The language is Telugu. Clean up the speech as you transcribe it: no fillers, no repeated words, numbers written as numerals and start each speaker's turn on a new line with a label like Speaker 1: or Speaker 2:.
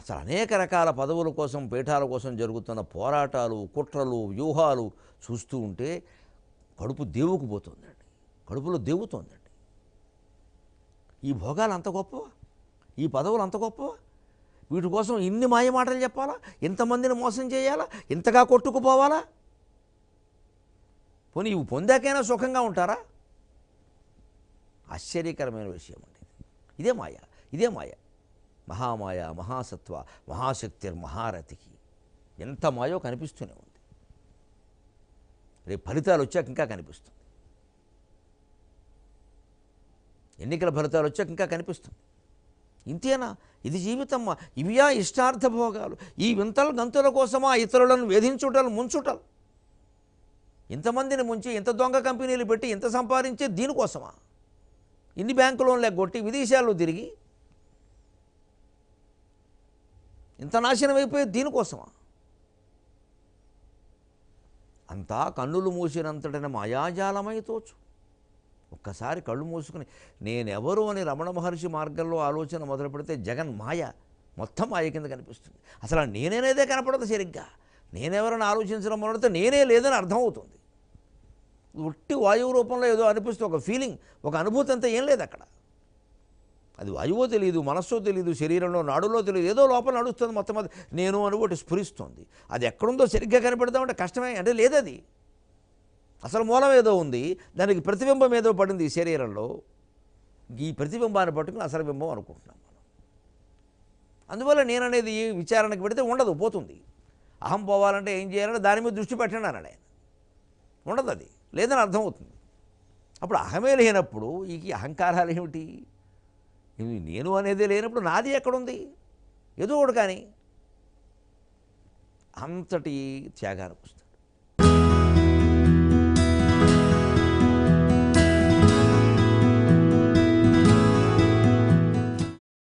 Speaker 1: అసలు అనేక రకాల పదవుల కోసం పీఠాల కోసం జరుగుతున్న పోరాటాలు కుట్రలు వ్యూహాలు చూస్తూ ఉంటే కడుపు దేవుకుపోతుందండి, కడుపులో దేవుతోందండి. ఈ భోగాలు అంత గొప్పవా, ఈ పదవులు అంత గొప్పవా? వీటి కోసం ఇన్ని మాయ మాటలు చెప్పాలా, ఇంతమందిని మోసం చేయాలా, ఇంతగా కొట్టుకుపోవాలా? పోనీ ఇవి పొందాకైనా సుఖంగా ఉంటారా? ఆశ్చర్యకరమైన విషయం అండి. ఇదే మాయ, ఇదే మాయ. మహామాయ మహాసత్వ మహాశక్తిర్ మహారథికి ఎంత మాయో కనిపిస్తూనే ఉంది. రేపు ఫలితాలు వచ్చాక ఇంకా కనిపిస్తుంది, ఎన్నికల ఫలితాలు వచ్చాక ఇంకా కనిపిస్తుంది. ఇంతేనా? ఇది జీవితమ్మా? ఇవియా ఇష్టార్థ భోగాలు? ఈ వింతల గంతుల కోసమా ఇతరులను వేధించుటలు ముంచుటలు? ఇంతమందిని ముంచి ఇంత దొంగ కంపెనీలు పెట్టి ఇంత సంపాదించే దీనికోసమా? ఇన్ని బ్యాంకు లోన్లు ఎగ్గొట్టి విదేశాల్లో తిరిగి ఇంత నాశనం అయిపోయే దీనికోసమా? అంతా కన్నులు మూసినంతటైన మాయాజాలమై తోచు. ఒక్కసారి కళ్ళు మూసుకుని నేనెవరు అని రమణ మహర్షి మార్గంలో ఆలోచన మొదలు పెడితే జగన్ మాయ మొత్తం మాయ కింద కనిపిస్తుంది. అసలు నేనేనేదే కనపడదు సరిగ్గా. నేనెవరని ఆలోచించడం మొదలైతే నేనే లేదని అర్థమవుతుంది. ఉట్టి వాయువు రూపంలో ఏదో అనిపిస్తుంది, ఒక ఫీలింగ్, ఒక అనుభూతి అంతా ఏం లేదు అక్కడ. అది వాయువో తెలియదు, మనస్సో తెలియదు, శరీరంలో నాడులో తెలియదు, ఏదో లోపల నడుస్తుంది. మొత్తం అది నేను అనుకోటి స్ఫురిస్తుంది. అది ఎక్కడుందో సరిగ్గా కనిపెడతామంటే కష్టమే, అంటే లేదది. అసలు మూలం ఏదో ఉంది, దానికి ప్రతిబింబం ఏదో పడింది ఈ శరీరంలో. ఈ ప్రతిబింబాన్ని పట్టుకుని అసలు బింబం అనుకుంటున్నాం మనం. అందువల్ల నేననేది విచారణకు పెడితే ఉండదు, పోతుంది. అహం పోవాలంటే ఏం చేయాలంటే దాని మీద దృష్టి పెట్టండి అన్నాడు ఆయన. ఉండదు, అది లేదని అర్థమవుతుంది. అప్పుడు అహమే లేనప్పుడు ఈ అహంకారాలు ఏమిటి? ఇవి నేను అనేది లేనప్పుడు నాది ఎక్కడుంది? ఏదో ఒకటి. కానీ అంతటి త్యాగానికి వస్తుంది.